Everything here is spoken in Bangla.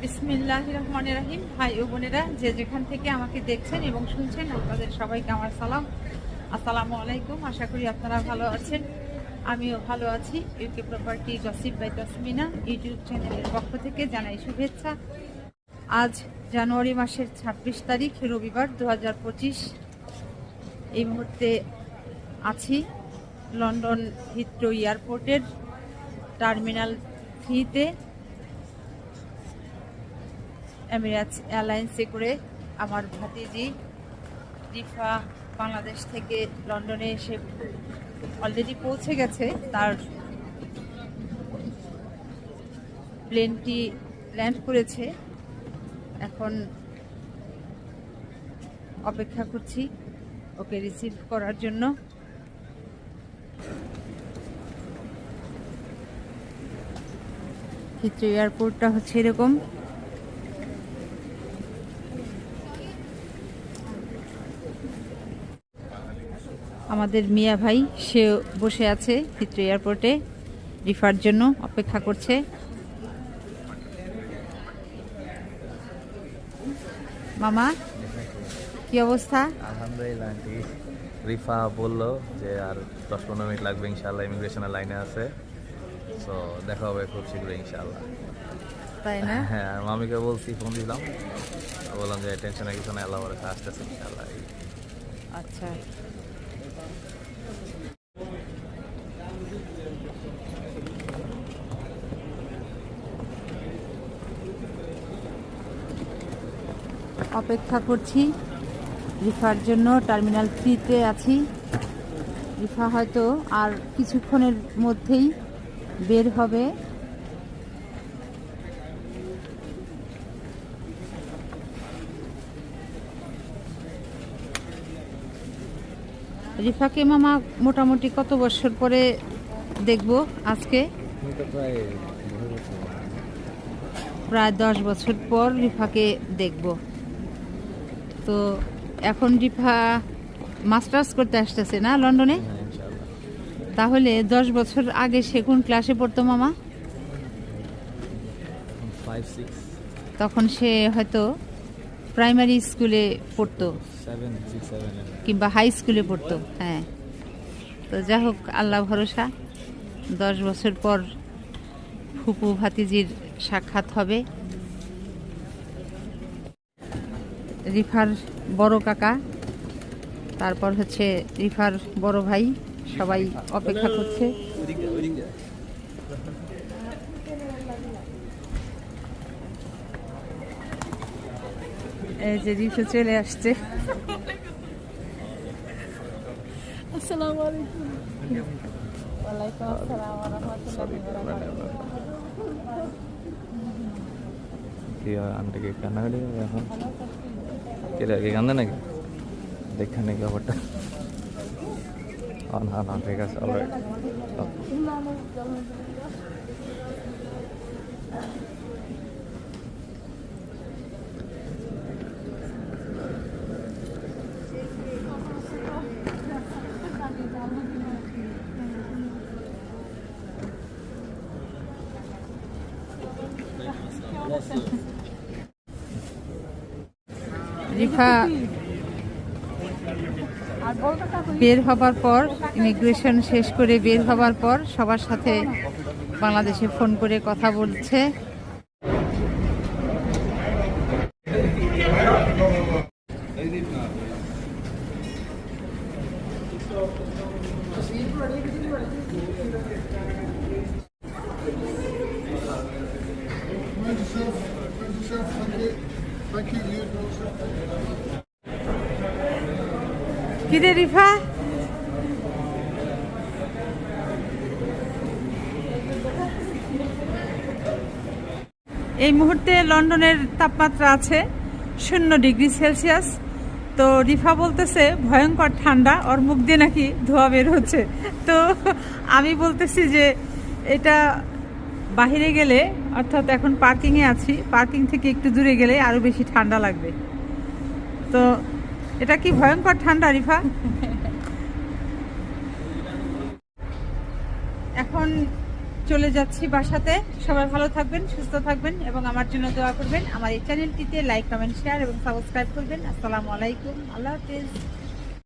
বিসমিল্লাহির রহমানির রহিম। ভাই ও বোনেরা, যে যেখান থেকে আমাকে দেখছেন এবং শুনছেন, আপনাদের সবাইকে আমার সালাম, আসসালামু আলাইকুম। আশা করি আপনারা ভালো আছেন, আমিও ভালো আছি। UK property gossip by Tasmina YouTube চ্যানেলের পক্ষ থেকে জানাই শুভেচ্ছা। আজ জানুয়ারি মাসের 26 তারিখ, রবিবার 2025। এই মুহূর্তে আছি লন্ডন হিথ্রো এয়ারপোর্টের টার্মিনাল 3-তে। এমিরেটস এয়ারলাইন্সে করে আমার ভাতিজি রিফা বাংলাদেশ থেকে লন্ডনে এসে অলরেডি পৌঁছে গেছে। তার প্লেনটি ল্যান্ড করেছে, এখন অপেক্ষা করছি ওকে রিসিভ করার জন্য। হিথ্রো এয়ারপোর্টটা হচ্ছে এরকম। আমাদের মিয়া ভাই, সে বসে আছে হিথ্রো এয়ারপোর্টে, রিফার জন্য অপেক্ষা করছে। মামা, কি অবস্থা? আলহামদুলিল্লাহ আন্টি, রিফা বললো যে আর 10-15 মিনিট লাগবে, ইনশাআল্লাহ ইমিগ্রেশনের লাইনে আছে। সো দেখা হবে খুব শীঘ্রই ইনশাআল্লাহ। তাই না? হ্যাঁ, আর মামিকে বলছি, ফোন দিলাম, বললাম যে টেনশনের কিছু না, আল্লাহ বলে আসতেছে ইনশাআল্লাহ। আচ্ছা, অপেক্ষা করছি রিফার জন্য। টার্মিনাল 3-তে আছি। রিফা হয়তো আর কিছুক্ষণের মধ্যেই বের হবে। রিফাকে মামা মোটামুটি কত বছর পরে দেখব আজকে? প্রায় 10 বছর পর রিফাকে দেখব। তো এখন রিফা মাস্টার্স করতে আসতেছে না লন্ডনে? তাহলে 10 বছর আগে সে কোন ক্লাসে পড়তো মামা? 5-6। তখন সে হয়তো প্রাইমারি স্কুলে পড়তো, 7-6-7 কিংবা হাই স্কুলে পড়তো। হ্যাঁ, তো যা হোক, আল্লাহ ভরসা, 10 বছর পর ফুপু ভাতিজির সাক্ষাৎ হবে। রিফার বড় কাকা, তারপর হচ্ছে রিফার বড় ভাই, সবাই অপেক্ষা করছে। এই যে রিফা চলে আসছে। আসসালামু আলাইকুম। ওয়ালাইকুম আসসালাম ওয়া রাহমাতুল্লাহি ওয়া বারাকাতুহু। কি আন্টিকে কান্নাকাটি হবে এখন? কি কান্দে নাকি? দেখে নাকি ব্যাপারটা? না না, ঠিক আছে, অলরাইট। রিফা বের হবার পর, ইমিগ্রেশন শেষ করে বের হবার পর সবার সাথে বাংলাদেশে ফোন করে কথা বলছে। কি রে রিফা? এই মুহূর্তে লন্ডনের তাপমাত্রা আছে 0 ডিগ্রি সেলসিয়াস। তো রিফা বলতেছে ভয়ঙ্কর ঠান্ডা, ওর মুখ দিয়ে নাকি ধোঁয়া বের হচ্ছে। তো আমি বলতেছি যে এটা বাহিরে গেলে, অর্থাৎ এখন পার্কিংয়ে আছি, পার্কিং থেকে একটু দূরে গেলে আরো বেশি ঠান্ডা লাগবে। তো এটা কি ভয়ঙ্কর ঠান্ডা রিফা? এখন চলে যাচ্ছি বাসাতে। সবাই ভালো থাকবেন, সুস্থ থাকবেন এবং আমার জন্য দোয়া করবেন। আমার এই চ্যানেলটিতে লাইক, কমেন্ট, শেয়ার এবং সাবস্ক্রাইব করবেন। আসসালামু আলাইকুম, আল্লাহ হাফেজ।